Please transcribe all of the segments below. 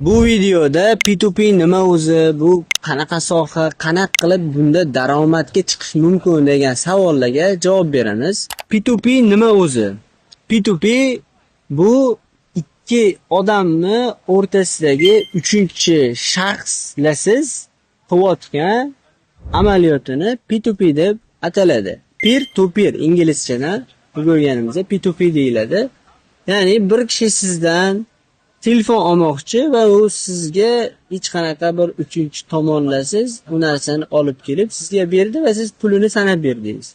Bu videoda P2P nima o'zi, bu qanaqa soha, qanaqa qilib bunda daromadga chiqish mumkin degan savollarga javob beramiz. P2P nima o'zi? P2P bu ikki odamni o'rtasidagi uchinchi shaxslar siz qilayotgan amaliyotini P2P deb ataladi. Peer to peer inglizchadan o'rganganimizda P2P deyiladi. Ya'ni bir kishi sizdan telefon olmoqchi va u sizga hech qanaqa bir uchinchi tomonlasiz bu narsani olib kelib sizga berdi va siz pulini sanab berdingiz.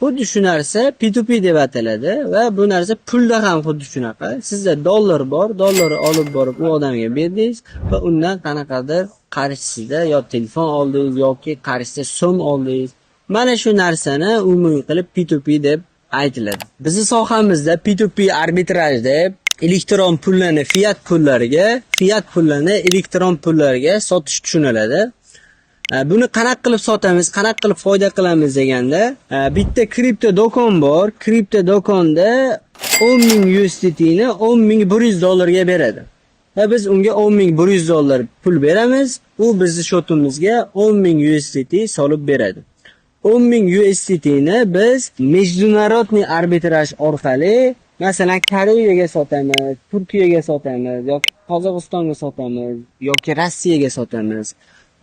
Xuddi shu narsa P2P deb ataladi va bu narsa pulda ham xuddi shunaqa. Sizda dollar bor, dollarni olib borib u odamga berdingiz va undan qanaqadir qarshisida yo telefon oldingiz yoki qarshisida so'm oldingiz. Mana shu narsani umumiy qilib P2P deb aytiladi. Bizning sohamizda P2P arbitraj deb elektron pullarni fiat pullarni elektron pullarga sotish tushuniladi. Buni qanaqa qilib sotamiz, qanaqa qilib foyda qilamiz deganda, bitta kripto do'kon bor. Kripto do'konda 10.000 USDT ni 10.100 dollarga beradi. Va biz unga 10.100 dollar pul beramiz, u bizning shotimizga 10.000 USDT solib beradi. 10.000 USDT ni biz международный arbitraj orqali masalan Koreyaga sotamiz, Turkiyaga sotamiz yoki Qozog'istonga sotamiz yoki Rossiyaga sotamiz.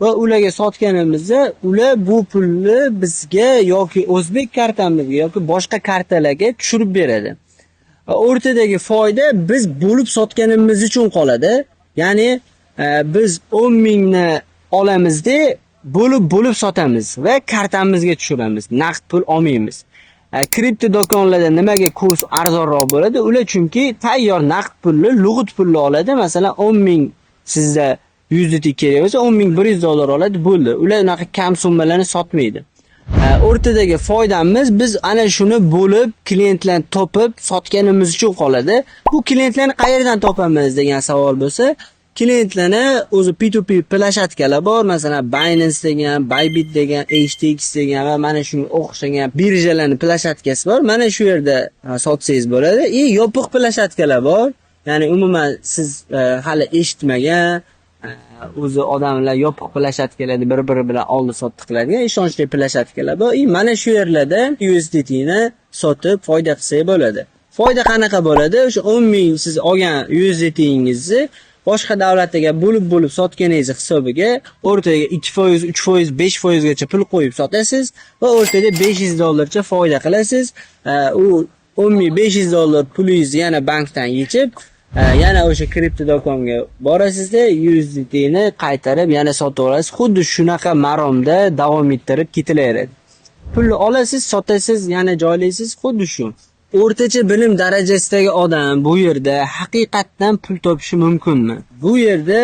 Va ularga sotganimizda ular bu pulni bizga yoki o'zbek kartamizga yoki boshqa kartalarga tushirib beradi. Va o'rtadagi foyda biz bo'lib sotganimiz uchun qoladi. Ya'ni biz 10.000 ni olamizda bo'lib sotamiz va kartamizga tushiramiz. Naqd pul olmaymiz. Kripto do'konlarda nimaga kurs arzonroq bo'ladi? Ular chunki tayyor naqd pulni, lug'ut pulni oladi. Masalan 10.000 sizda USDT kerak bo'lsa 10.100 dollar oladi, bo'ldi. Ular unaqa kam summalarni sotmaydi. O'rtadagi foydamiz biz ana shuni bo'lib klientlarni topib sotganimiz uchun qoladi. Bu klientlarni qayerdan topamiz degan savol bo'lsa, klientlarni o'zi P2P plashatkalar bor. Masalan Binance degan, Bybit degan, HTX degan va mana shunga o'xshagan birjalarning plashatkasi bor. Mana shu yerda sotsangiz bo'ladi. Yopiq plashatkalar bor. Ya'ni umuman siz hali eshitmagan o'zi odamlar yopiq plashatkalarni bir-biri bilan oldi-sotdi qiladigan ishonchli plashatkalar bor. Mana shu yerlarda USDT ni sotib foyda qilsangiz bo'ladi. Foyda qanaqa bo'ladi? O'sha 10.000 siz olgan USDTingizni boshqa davlatlarga bo'lib sotganingiz hisobiga o'rtaga 2%, 3%, 5% gacha pul qo'yib sotasiz va o'rtaga 500 dollarcha foyda qilasiz. U 10.500 dollar pulingizni yana bankdan yechib, yana o'sha kripto do'konga borasizda USDT ni qaytarib yana sotib olasiz. Xuddi shunaqa maromda davom ettirib ketilaveradi. Pulni olasiz, sotasiz, yana joylaysiz, xuddi shu. O'rtacha bilim darajasidagi odam bu yerda haqiqatdan pul topishi mumkinmi? Bu yerda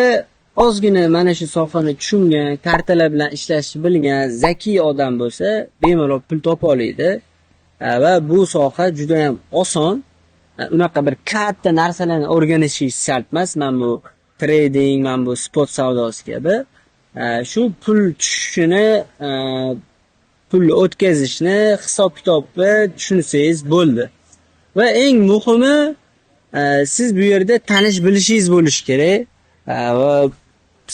ozgina mana shu sohani tushungan, kartalar bilan ishlashni bilgan, zakiy odam bo'lsa, bemalol pul topa oladi. Va bu soha juda ham oson. Unaqa bir katta narsalarni o'rganishingiz shart emas. Men bu trading, men bu spot savdosi kabi shu pul tushishini, pul o'tkazishni hisob-kitobni tushunsangiz bo'ldi. Va eng muhimi siz bu yerda tanish bilishingiz bo'lishi kerak. Va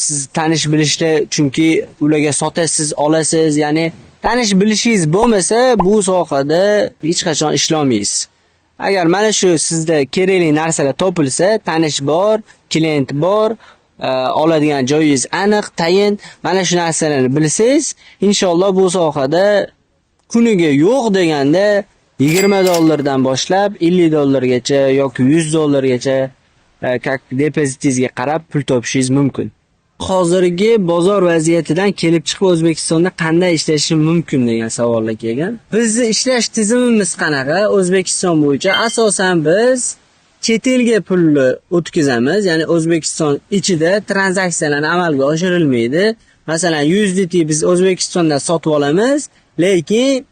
siz tanish bilishda chunki ularga sotasiz, olasiz, ya'ni tanish bilishingiz bo'lmasa bu sohada hech qachon ishlamaysiz. Agar mana shu sizda kerakli narsalar topilsa, tanish bor, klient bor, oladigan joyingiz aniq, tayin, mana shu narsalarni bilsangiz, inshaalloh bu sohada kuniga yo'q deganda 20 dollardan boshlab 50 dollargacha yoki 100 dollargacha depozitingizga qarab pul topishingiz mumkin. Hozirgi bozor vaziyatidan kelib chiqib O'zbekistonda qanday ishlash mumkin degan savollar kelgan. Bizning ishlash tizimimiz qanaqa? O'zbekiston bo'yicha asosan biz chet elga pulni o'tkazamiz, ya'ni O'zbekiston ichida tranzaksiyalarni amalga oshirilmaydi. Masalan, USDT biz O'zbekistonda sotib olamiz, lekin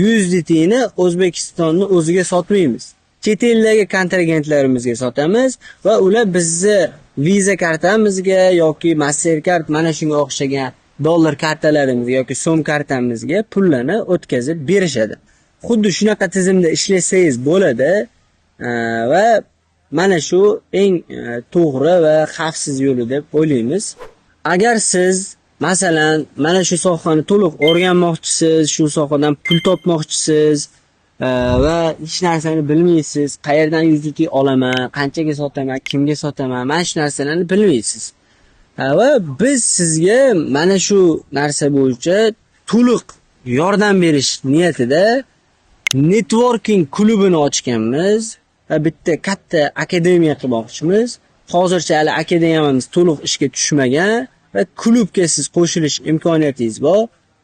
USDT ni O'zbekistonni o'ziga sotmaymiz. Chet eldagi kontragentlarimizga sotamiz va ular bizni Visa kartamizga yoki Mastercard mana shunga o'xshagan dollar kartalarimizga yoki so'm kartamizga pullarni o'tkazib berishadi. Xuddi shunaqa tizimda ishlasangiz bo'ladi va mana shu eng to'g'ri va xavfsiz yo'li deb o'ylaymiz. Agar siz masalan mana shu sohani to'liq o'rganmoqchisiz, shu sohadan pul topmoqchisiz va hech narsani bilmaysiz, qayerdan yuzutiy olaman, qanchaga sotaman, kimga sotaman, mana shu narsalarni bilmaysiz. Va biz sizga mana shu narsa bo'yicha to'liq yordam berish niyatida networking klubini ochganmiz va bitta katta akademiya qilmoqchimiz. Hozircha hali akademiyamiz to'liq ishga tushmagan va klubga siz qo'shilish imkoniyatingiz bor.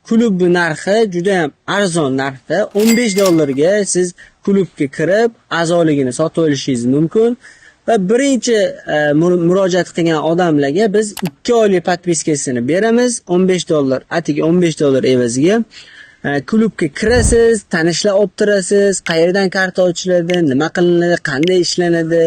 Klubning narxi juda ham arzon narxda, $15 siz klubga kirib a'zoligini sotib olishingiz mumkin. Va birinchi murojaat qilgan odamlarga biz 2 oylik podpiskasini beramiz. $15, atigi $15 evaziga. Klubga kirasiz, tanishlar olib turasiz, qayerdan karta ochiladi, nima qilinadi, qanday ishlanadi.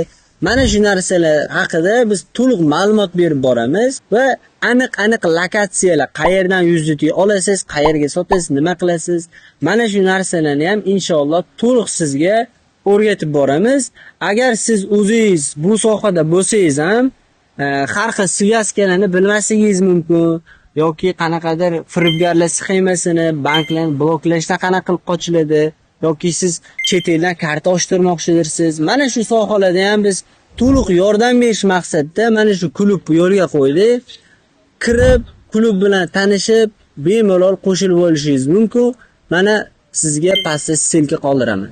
Mana shu narsalar haqida biz to'liq ma'lumot berib boramiz va aniq lokatsiyalar, qayerdan yuzutiy olasiz, qayerga sotasiz, nima qilasiz. Mana shu narsalarni ham inshaalloh to'liq sizga o'rgatib boramiz. Agar siz o'zingiz bu sohada bo'lsangiz ham har xil svyazkalarni bilmasligingiz mumkin yoki qanaqadir firibgarlar sxemasini, banklarni bloklashdan qanaqa qilib qochiladi yoki siz chet eldan karta ochtirmoqchidirsiz. Mana shu sohalarda ham biz to'liq yordam berish maqsadida mana shu klubni yo'lga qo'ydik. Kirib, klub bilan tanishib, bemalol qo'shilib olishingiz mumkin. Mana sizga pastda ssilka qoldiraman.